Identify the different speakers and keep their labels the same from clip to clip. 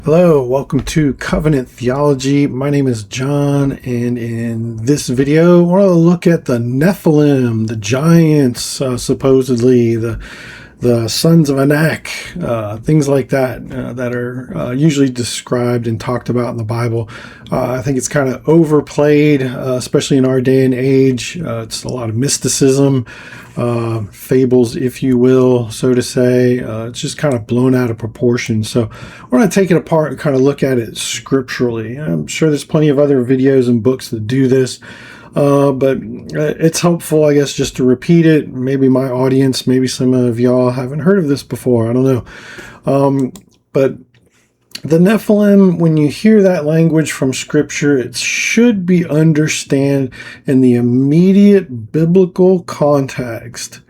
Speaker 1: Hello, welcome to Covenant Theology. My name is John, and in this video, I want to look at the Nephilim, the giants, supposedly, the sons of Anak, things like that, that are usually described and talked about in the Bible. I think it's kind of overplayed, especially in our day and age. It's a lot of mysticism, fables, if you will, so to say. It's just kind of blown out of proportion. So we're going to take it apart and kind of look at it scripturally. I'm sure there's plenty of other videos and books that do this. But it's helpful, I guess, just to repeat it. Maybe my audience, maybe some of y'all haven't heard of this before. I don't know. But the Nephilim, when you hear that language from Scripture, it should be understood in the immediate biblical context,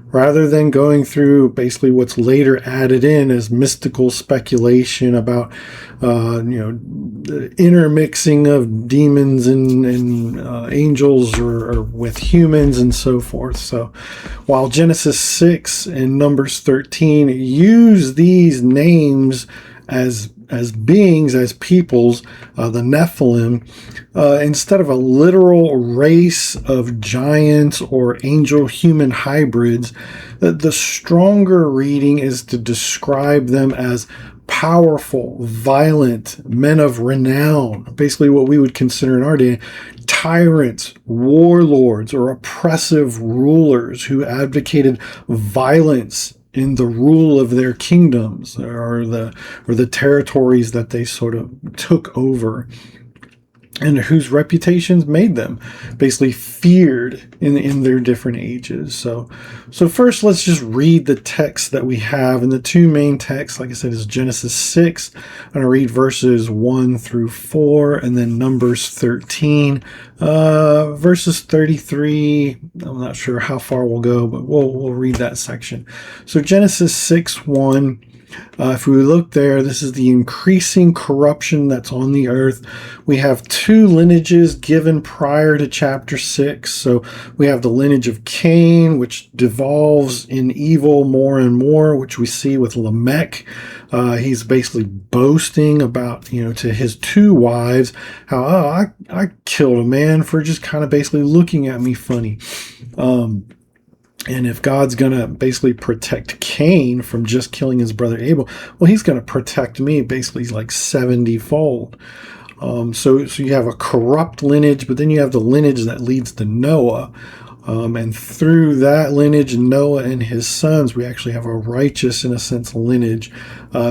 Speaker 1: rather than going through basically what's later added in as mystical speculation about, the intermixing of demons and angels or with humans and so forth. So while Genesis 6 and Numbers 13 use these names as beings, as peoples, the Nephilim, instead of a literal race of giants or angel-human hybrids, the stronger reading is to describe them as powerful, violent men of renown, basically what we would consider in our day tyrants, warlords, or oppressive rulers who advocated violence in the rule of their kingdoms or the territories that they sort of took over, and whose reputations made them basically feared in their different ages. So first, let's just read the text that we have. And the two main texts, like I said, is Genesis 6. I'm going to read verses 1 through 4, and then Numbers 13, verses 33. I'm not sure how far we'll go, but we'll read that section. So Genesis 6:1. If we look there, this is the increasing corruption that's on the earth. We have two lineages given prior to chapter 6. So we have the lineage of Cain, which devolves in evil more and more, which we see with Lamech. He's basically boasting about, to his two wives, how, I killed a man for just kind of basically looking at me funny. And if God's going to basically protect Cain from just killing his brother Abel, well, he's going to protect me basically like 70-fold. So you have a corrupt lineage, but then you have the lineage that leads to Noah. And through that lineage, Noah and his sons, we actually have a righteous, in a sense, lineage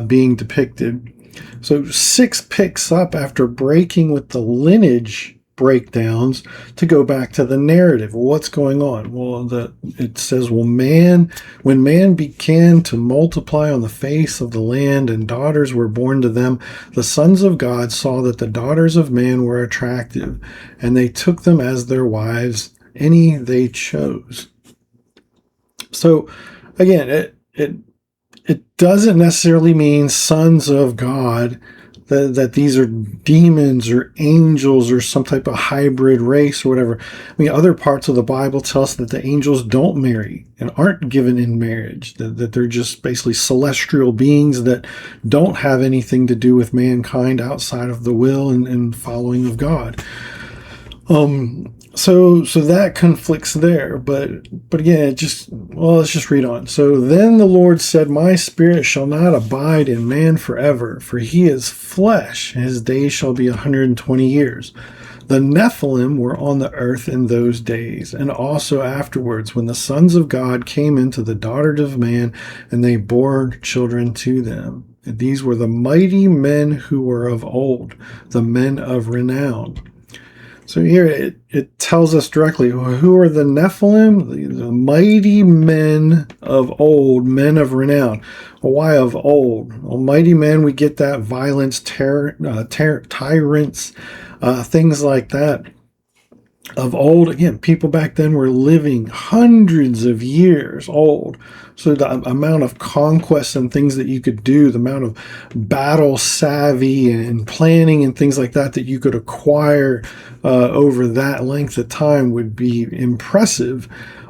Speaker 1: being depicted. So 6 picks up after breaking with the lineage breakdowns to go back to the narrative. What's going on? Well, it says, when man began to multiply on the face of the land and daughters were born to them, the sons of God saw that the daughters of man were attractive, and they took them as their wives, any they chose. So again, it doesn't necessarily mean sons of God, that these are demons or angels or some type of hybrid race or whatever. I mean, other parts of the Bible tell us that the angels don't marry and aren't given in marriage, that they're just basically celestial beings that don't have anything to do with mankind outside of the will and following of God. So that conflicts there, but again, let's just read on. So then the Lord said, my spirit shall not abide in man forever, for he is flesh, and his days shall be 120 years. The Nephilim were on the earth in those days, and also afterwards, when the sons of God came into the daughters of man, and they bore children to them. And these were the mighty men who were of old, the men of renown. So here it tells us directly, who are the Nephilim? The mighty men of old, men of renown. Well, why of old? Well, mighty men, we get that violence, tyrants, things like that. Of old, again, people back then were living hundreds of years old. So the amount of conquests and things that you could do, the amount of battle savvy and planning and things like that you could acquire over that length of time would be impressive.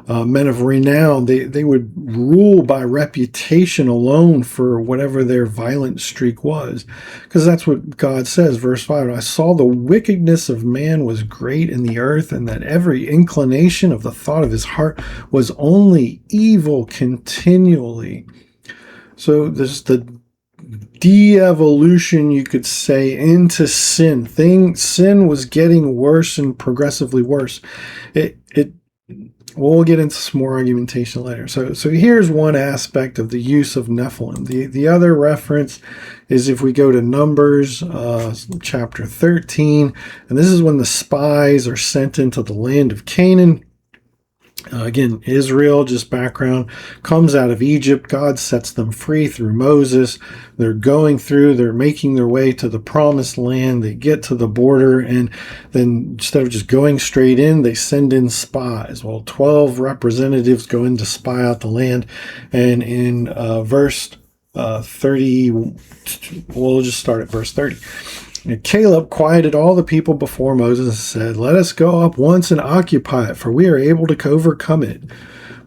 Speaker 1: men of renown. They would rule by reputation alone for whatever their violent streak was. Because that's what God says, verse 5, I saw the wickedness of man was great in the earth, and that every inclination of the thought of his heart was only evil continually. So there's the de-evolution, you could say, into sin. Sin was getting worse and progressively worse. We'll get into some more argumentation later. So here's one aspect of the use of Nephilim. The other reference is if we go to Numbers chapter 13, and this is when the spies are sent into the land of Canaan. Again, Israel, just background, comes out of Egypt. God sets them free through Moses. They're making their way to the promised land. They get to the border, and then instead of just going straight in, they send in spies. Well, 12 representatives go in to spy out the land. And in verse 30, we'll just start at verse 30. And Caleb quieted all the people before Moses and said, let us go up once and occupy it, for we are able to overcome it.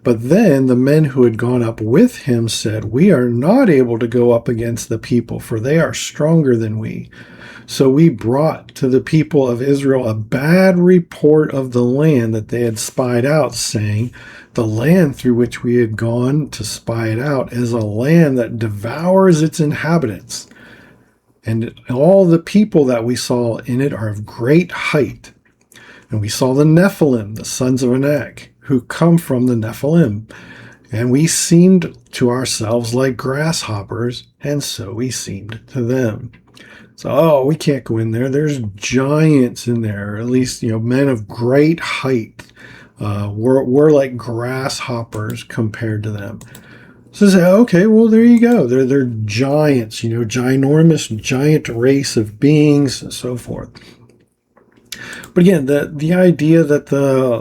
Speaker 1: But then the men who had gone up with him said, we are not able to go up against the people, for they are stronger than we. So we brought to the people of Israel a bad report of the land that they had spied out, saying, the land through which we had gone to spy it out is a land that devours its inhabitants. And all the people that we saw in it are of great height. And we saw the Nephilim, the sons of Anak, who come from the Nephilim. And we seemed to ourselves like grasshoppers, and so we seemed to them. So, we can't go in there. There's giants in there, or at least, men of great height. We're like grasshoppers compared to them. So say, okay, well, there you go. They're giants, ginormous, giant race of beings, and so forth. But again, the idea that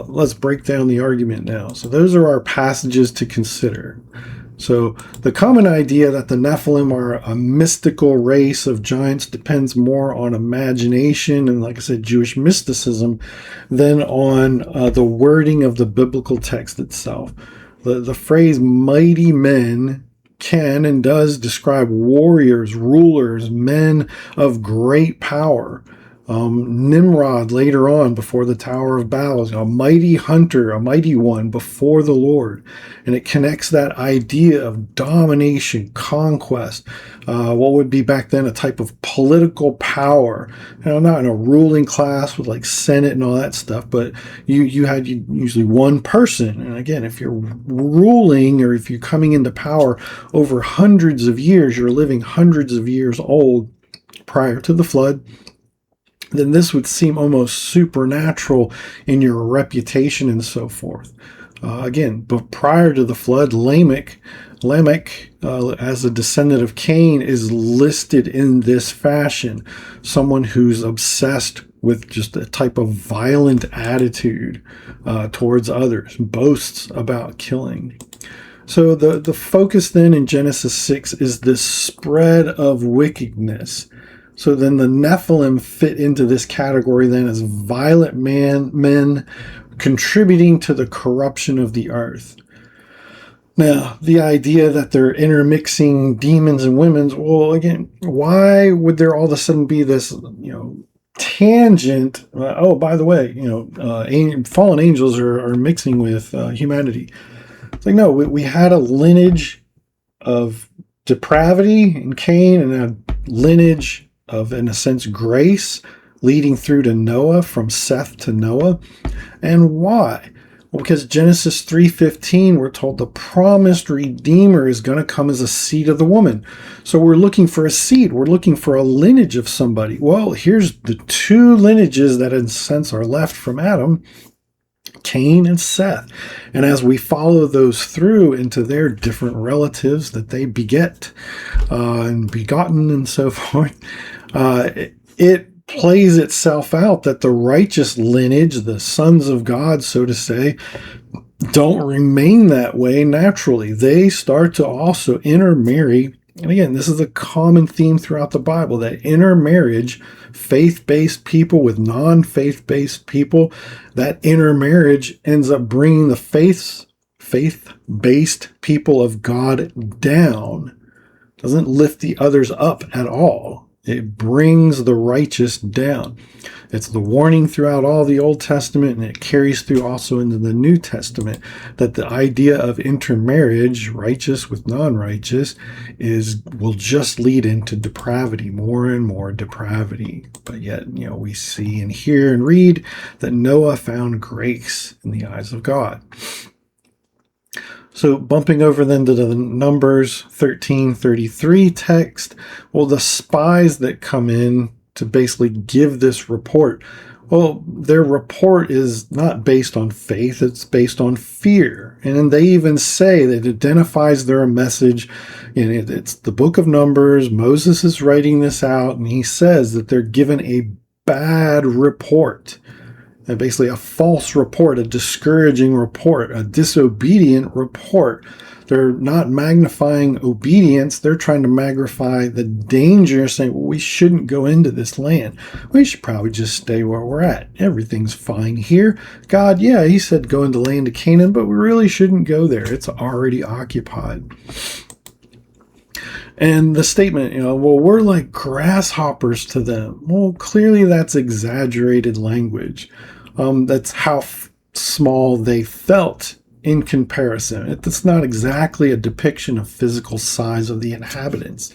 Speaker 1: let's break down the argument now. So those are our passages to consider. So the common idea that the Nephilim are a mystical race of giants depends more on imagination and, like I said, Jewish mysticism than on the wording of the biblical text itself. The phrase mighty men can and does describe warriors, rulers, men of great power. Nimrod later on, before the Tower of Babel, is a mighty hunter, a mighty one before the Lord. And it connects that idea of domination, conquest, what would be back then a type of political power. Not in a ruling class with like Senate and all that stuff, but you had usually one person. And again, if you're ruling or if you're coming into power over hundreds of years, you're living hundreds of years old prior to the flood, then this would seem almost supernatural in your reputation and so forth. Again, but prior to the flood, Lamech, as a descendant of Cain, is listed in this fashion. Someone who's obsessed with just a type of violent attitude towards others, boasts about killing. So the focus then in Genesis 6 is this spread of wickedness. So then the Nephilim fit into this category then as violent men contributing to the corruption of the earth. Now, the idea that they're intermixing demons and women, well, again, why would there all of a sudden be this, tangent? By the way, fallen angels are mixing with humanity. It's like, no, we had a lineage of depravity in Cain and a lineage of, in a sense, grace leading through to Noah, from Seth to Noah. And why? Well, because Genesis 3:15, we're told the promised Redeemer is going to come as a seed of the woman. So we're looking for a seed. We're looking for a lineage of somebody. Well, here's the two lineages that, in a sense, are left from Adam, Cain and Seth. And as we follow those through into their different relatives that they beget and begotten and so forth, it plays itself out that the righteous lineage, the sons of God, so to say, don't remain that way naturally. They start to also intermarry. And again, this is a common theme throughout the Bible, that intermarriage, faith-based people with non-faith-based people, that intermarriage ends up bringing the faith-based people of God down. It doesn't lift the others up at all. It brings the righteous down. It's the warning throughout all the Old Testament, and it carries through also into the New Testament, that the idea of intermarriage, righteous with non-righteous, will just lead into depravity, more and more depravity. But yet, we see and hear and read that Noah found grace in the eyes of God. So bumping over then to the Numbers 13:33 text, well, the spies that come in to basically give this report, well, their report is not based on faith, it's based on fear. And then they even say that it identifies their message. And it's the book of Numbers. Moses is writing this out, and he says that they're given a bad report. Basically a false report, a discouraging report, a disobedient report. They're not magnifying obedience. They're trying to magnify the danger, saying, well, we shouldn't go into this land. We should probably just stay where we're at. Everything's fine here. God, yeah, he said go into the land of Canaan, but we really shouldn't go there. It's already occupied. And the statement, well, we're like grasshoppers to them. Well, clearly that's exaggerated language. That's how small they felt in comparison. It's not exactly a depiction of physical size of the inhabitants.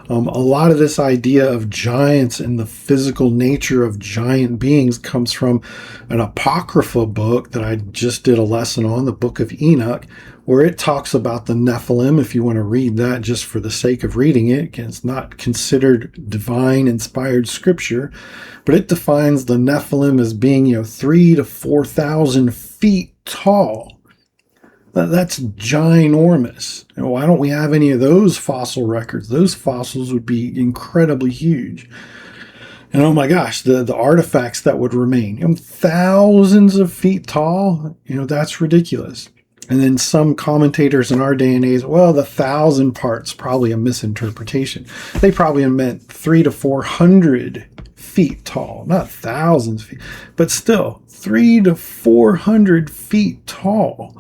Speaker 1: A lot of this idea of giants and the physical nature of giant beings comes from an Apocrypha book that I just did a lesson on, the Book of Enoch, where it talks about the Nephilim. If you want to read that just for the sake of reading it, it's not considered divine inspired scripture, but it defines the Nephilim as being 3,000 to 4,000 feet tall. That's ginormous. And why don't we have any of those fossil records? Those fossils would be incredibly huge. And oh my gosh, the artifacts that would remain, thousands of feet tall, that's ridiculous. And then some commentators in our day and age, well, the 1,000 part's probably a misinterpretation. They probably meant 300 to 400 feet tall, not thousands of feet, but still 300 to 400 feet tall.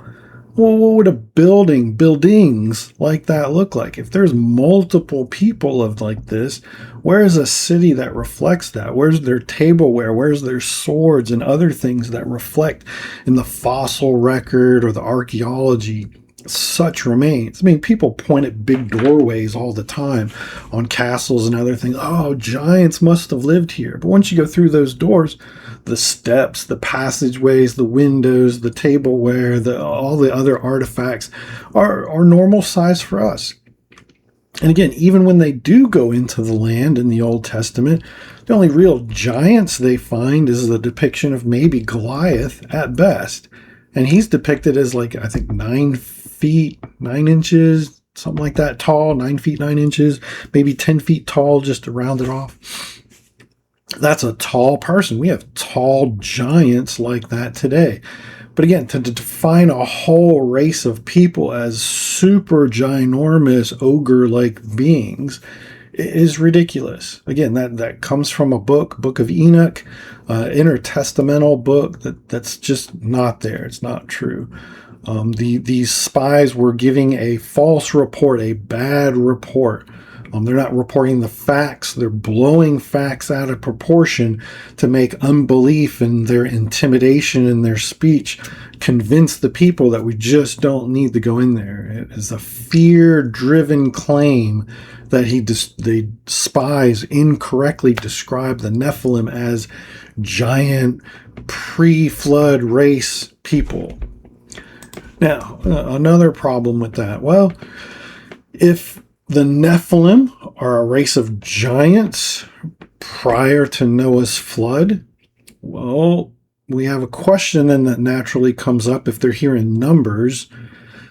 Speaker 1: Well, what would buildings like that look like? If there's multiple people like this, where's a city that reflects that? Where's their tableware? Where's their swords and other things that reflect in the fossil record or the archaeology? Such remains. I mean, people point at big doorways all the time on castles and other things. Oh, giants must have lived here. But once you go through those doors, the steps, the passageways, the windows, the tableware, all the other artifacts are normal size for us. And again, even when they do go into the land in the Old Testament, the only real giants they find is the depiction of maybe Goliath at best. And he's depicted as I think 9 feet, 9 inches, something like that tall, 9 feet, 9 inches, maybe 10 feet tall, just to round it off. That's a tall person. We have tall giants like that today. But again, to define a whole race of people as super ginormous ogre-like beings is ridiculous. Again, that comes from a book of Enoch, intertestamental book that's just not there. It's not true. These spies were giving a false report, a bad report. They're not reporting the facts. They're blowing facts out of proportion to make unbelief and their intimidation and their speech convince the people that we just don't need to go in there. It is a fear-driven claim that the spies incorrectly describe the Nephilim as giant pre-flood race people. Now, another problem with that. Well, if the Nephilim are a race of giants prior to Noah's flood, well, we have a question then that naturally comes up if they're here in Numbers,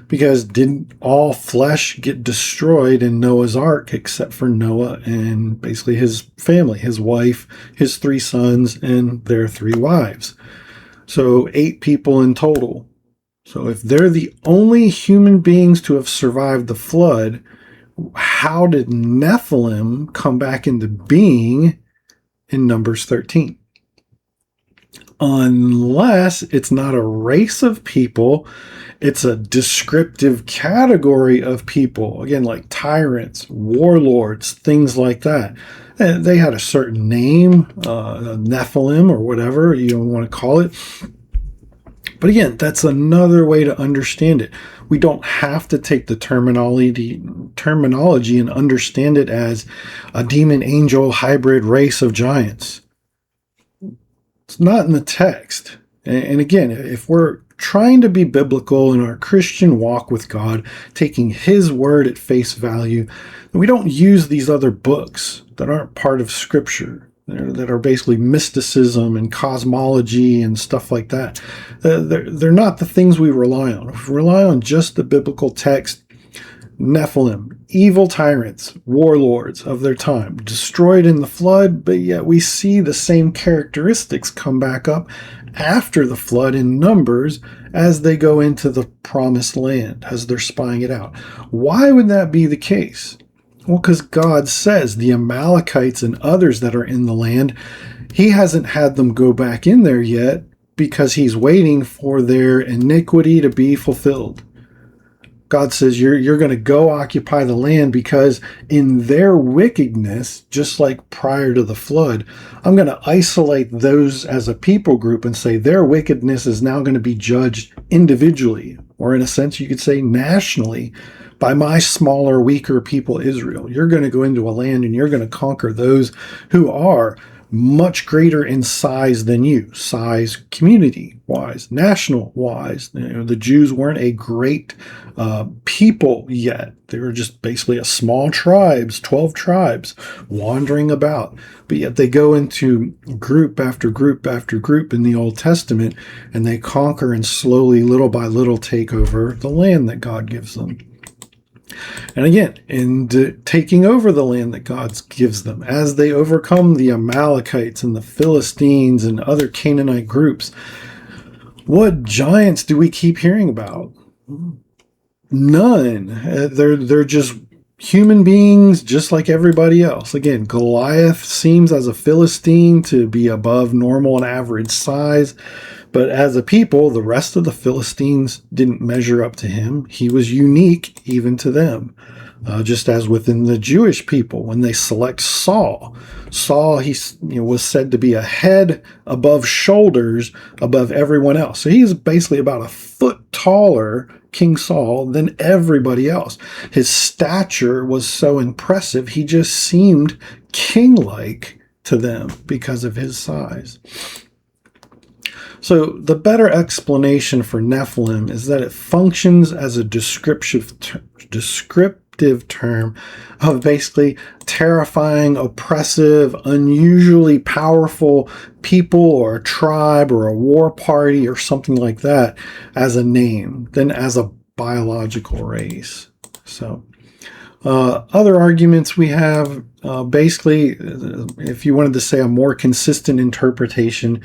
Speaker 1: because didn't all flesh get destroyed in Noah's Ark except for Noah and basically his family, his wife, his 3 sons, and their 3 wives? So 8 people in total. So if they're the only human beings to have survived the flood, how did Nephilim come back into being in Numbers 13? unless it's not a race of people, it's a descriptive category of people. Again, like tyrants, warlords, things like that. And they had a certain name, Nephilim or whatever you want to call it. But again, that's another way to understand it. We don't have to take the terminology and understand it as a demon angel hybrid race of giants. It's not in the text. And again, if we're trying to be biblical in our Christian walk with God, taking His word at face value, we don't use these other books that aren't part of Scripture, that are basically mysticism and cosmology and stuff like that. They're not the things we rely on. If we rely on just the biblical text, Nephilim, evil tyrants, warlords of their time, destroyed in the flood, but yet we see the same characteristics come back up after the flood in Numbers as they go into the promised land, as they're spying it out. Why would that be the case? Well, because God says the Amalekites and others that are in the land, He hasn't had them go back in there yet because He's waiting for their iniquity to be fulfilled. God says you're going to go occupy the land because in their wickedness, just like prior to the flood, I'm going to isolate those as a people group and say their wickedness is now going to be judged individually, or in a sense you could say nationally, by my smaller, weaker people, Israel. You're going to go into a land and you're going to conquer those who are much greater in size than you, size community-wise, national-wise. The Jews weren't a great people yet. They were just basically a small tribes, 12 tribes, wandering about. But yet they go into group after group after group in the Old Testament, and they conquer and slowly, little by little, take over the land that God gives them. And again, in taking over the land that God gives them, as they overcome the Amalekites and the Philistines and other Canaanite groups, what giants do we keep hearing about? None. They're just human beings, just like everybody else. Again, Goliath seems as a Philistine to be above normal and average size. But as a people, the rest of the Philistines didn't measure up to him. He was unique even to them. Just as within the Jewish people, when they select Saul, he was said to be a head above shoulders above everyone else. So he's basically about a foot taller, King Saul, than everybody else. His stature was so impressive, he just seemed king-like to them because of his size. So the better explanation for Nephilim is that it functions as a descriptive term of basically terrifying, oppressive, unusually powerful people or a tribe or a war party or something like that as a name than as a biological race. So other arguments we have, basically, if you wanted to say a more consistent interpretation,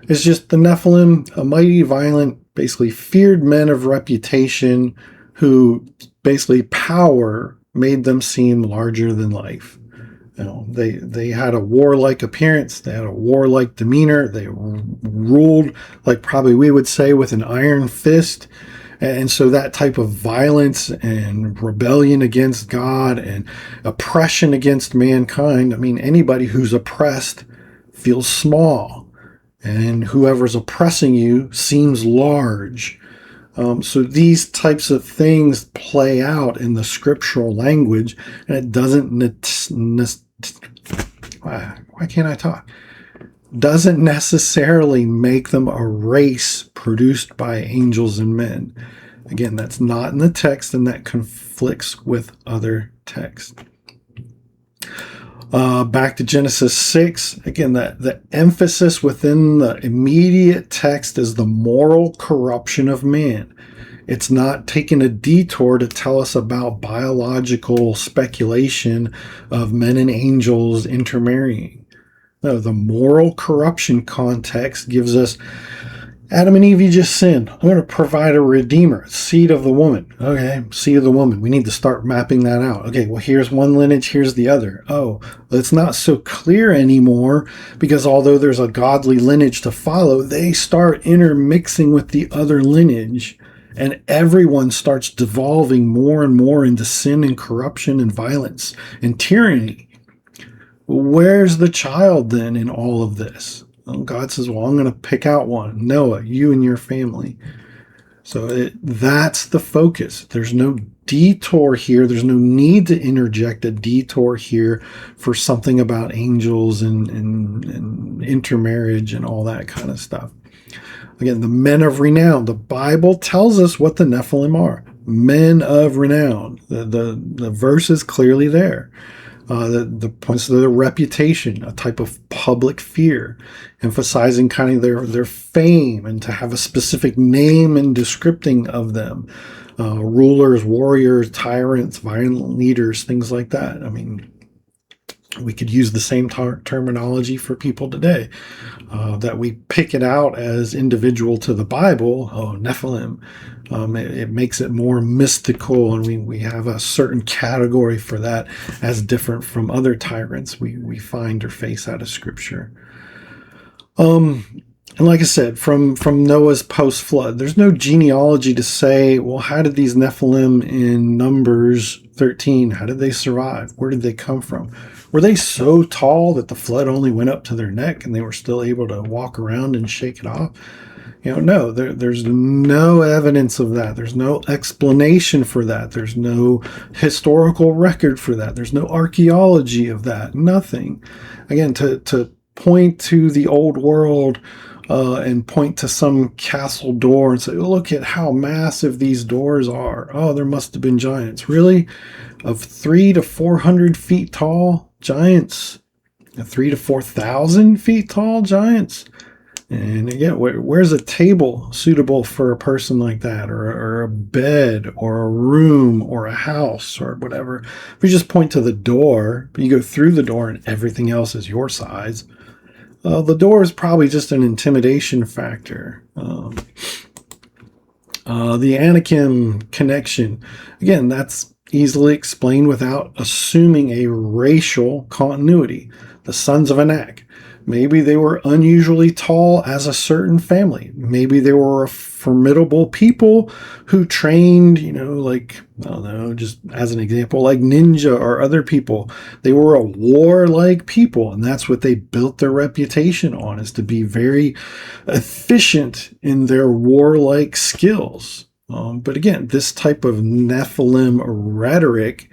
Speaker 1: is just the Nephilim, a mighty, violent, basically feared men of reputation who basically power made them seem larger than life. They had a warlike appearance. They had a warlike demeanor. They ruled, like probably we would say, with an iron fist. And so that type of violence and rebellion against God and oppression against mankind, I mean, anybody who's oppressed feels small. And whoever's oppressing you seems large. So these types of things play out in the scriptural language, and it doesn't why can't I talk? Doesn't necessarily make them a race produced by angels and men. Again, that's not in the text, and that conflicts with other texts. Back to Genesis 6, again, the emphasis within the immediate text is the moral corruption of man. It's not taking a detour to tell us about biological speculation of men and angels intermarrying. No, the moral corruption context gives us Adam and Eve, you just sinned. I'm going to provide a redeemer, seed of the woman. Okay, seed of the woman. We need to start mapping that out. Okay, well, here's one lineage, here's the other. Oh, it's not so clear anymore, because although there's a godly lineage to follow, they start intermixing with the other lineage, and everyone starts devolving more and more into sin and corruption and violence and tyranny. Where's the child then in all of this? Well, God says, well, I'm going to pick out one. Noah, you and your family. So that's the focus. There's no detour here. There's no need to interject a detour here for something about angels and intermarriage and all that kind of stuff. Again, the men of renown. The Bible tells us what the Nephilim are. Men of renown. The verse is clearly there. The points to their reputation, a type of public fear, emphasizing kind of their fame and to have a specific name and descripting of them. Rulers, warriors, tyrants, violent leaders, things like that. I mean, we could use the same terminology for people today, that we pick it out as individual to the Bible. Oh, Nephilim. It makes it more mystical, and we have a certain category for that as different from other tyrants we find or face out of Scripture. And like I said, from Noah's post-flood, there's no genealogy to say, well, how did these Nephilim in Numbers 13, how did they survive? Where did they come from? Were they so tall that the flood only went up to their neck and they were still able to walk around and shake it off? No, there's no evidence of that. There's no explanation for that. There's no historical record for that. There's no archaeology of that. Nothing. Again, to point to the old world and point to some castle door and say, look at how massive these doors are. Oh, there must have been giants. Really? Of 300 to 400 feet tall giants? 3,000 to 4,000 feet tall giants? And again, where's a table suitable for a person like that, or a bed, or a room, or a house, or whatever? If you just point to the door, but you go through the door and everything else is your size, the door is probably just an intimidation factor. The Anakim connection, again, that's easily explained without assuming a racial continuity. The sons of Anak. Maybe they were unusually tall as a certain family. Maybe they were a formidable people who trained, like, I don't know, just as an example, like ninja or other people. They were a warlike people, and that's what they built their reputation on, is to be very efficient in their warlike skills. But again, this type of Nephilim rhetoric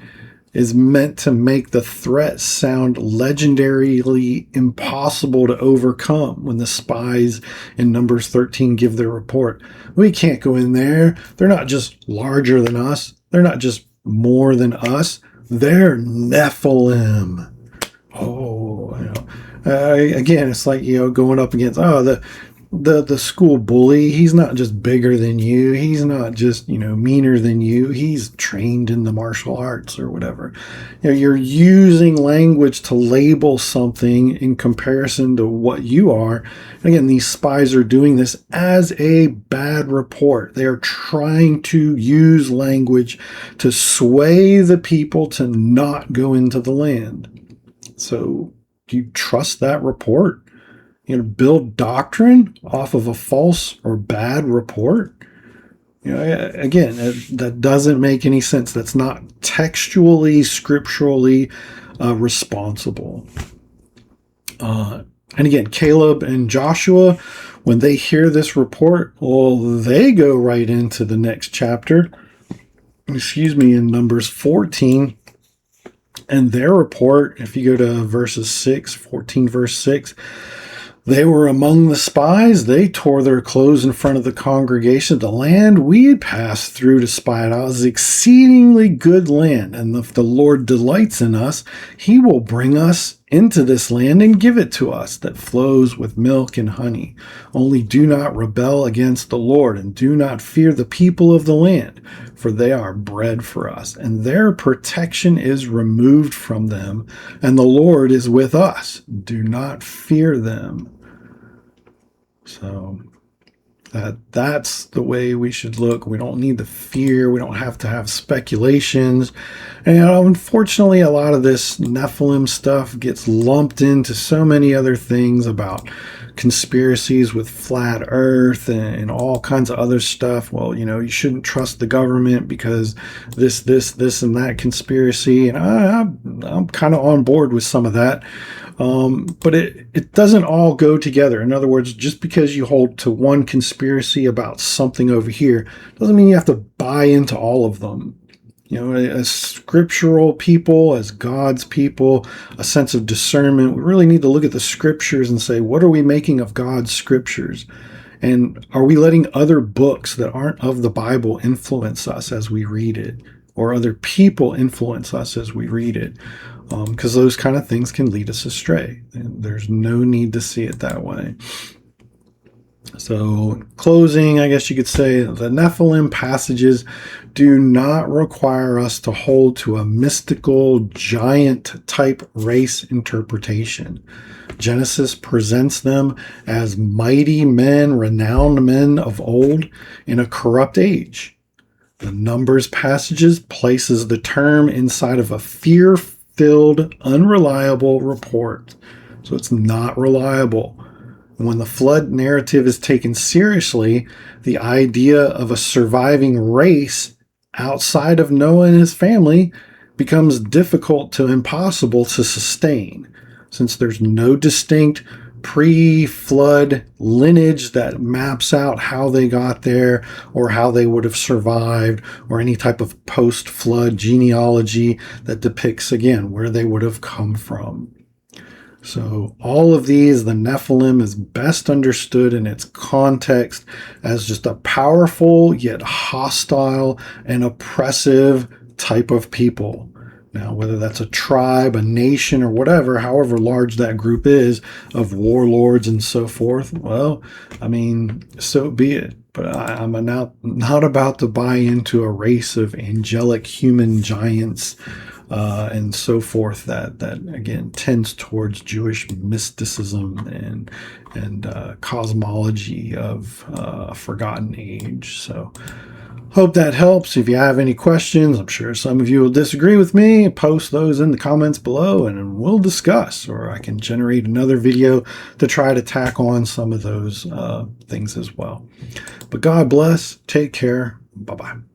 Speaker 1: is meant to make the threat sound legendarily impossible to overcome when the spies in Numbers 13 give their report. We can't go in there. They're not just larger than us. They're not just more than us. They're Nephilim. Oh, again, it's like, going up against, the school bully. He's not just bigger than you. He's not just, meaner than you. He's trained in the martial arts or whatever. You're using language to label something in comparison to what you are. Again, these spies are doing this as a bad report. They are trying to use language to sway the people to not go into the land. So do you trust that report? Build doctrine off of a false or bad report? Again, that doesn't make any sense. That's not textually, scripturally responsible. And again, Caleb and Joshua, when they hear this report, well, they go right into the next chapter, in Numbers 14. And their report, if you go to verses 14 verse 6, they were among the spies. They tore their clothes in front of the congregation. The land we had passed through to spy it out is exceedingly good land. And if the Lord delights in us, he will bring us into this land and give it to us that flows with milk and honey. Only do not rebel against the Lord, and do not fear the people of the land, for they are bread for us, and their protection is removed from them, and the Lord is with us. Do not fear them. So, That's the way we should look. We don't need to fear. We don't have to have speculations. And unfortunately, a lot of this Nephilim stuff gets lumped into so many other things about conspiracies with flat earth and all kinds of other stuff. Well, you shouldn't trust the government because this and that conspiracy. And I'm kind of on board with some of that. But it doesn't all go together. In other words, just because you hold to one conspiracy about something over here doesn't mean you have to buy into all of them. As scriptural people, as God's people, a sense of discernment, we really need to look at the scriptures and say, what are we making of God's scriptures? And are we letting other books that aren't of the Bible influence us as we read it? Or other people influence us as we read it? Because those kind of things can lead us astray. And there's no need to see it that way. So, in closing, I guess you could say the Nephilim passages do not require us to hold to a mystical giant type race interpretation. Genesis presents them as mighty men, renowned men of old in a corrupt age. The Numbers passages places the term inside of a fear-filled, unreliable report. So it's not reliable. When the flood narrative is taken seriously, the idea of a surviving race outside of Noah and his family becomes difficult to impossible to sustain, since there's no distinct pre-flood lineage that maps out how they got there or how they would have survived, or any type of post-flood genealogy that depicts, again, where they would have come from. So all of these, the Nephilim is best understood in its context as just a powerful yet hostile and oppressive type of people. Now, whether that's a tribe, a nation, or whatever, however large that group is of warlords and so forth, well, so be it. But I'm not about to buy into a race of angelic human giants and so forth that again tends towards Jewish mysticism and cosmology of a forgotten age. So hope that helps. If you have any questions, I'm sure some of you will disagree with me. Post those in the comments below and we'll discuss, or I can generate another video to try to tack on some of those things as well. But God bless. Take care. Bye-bye.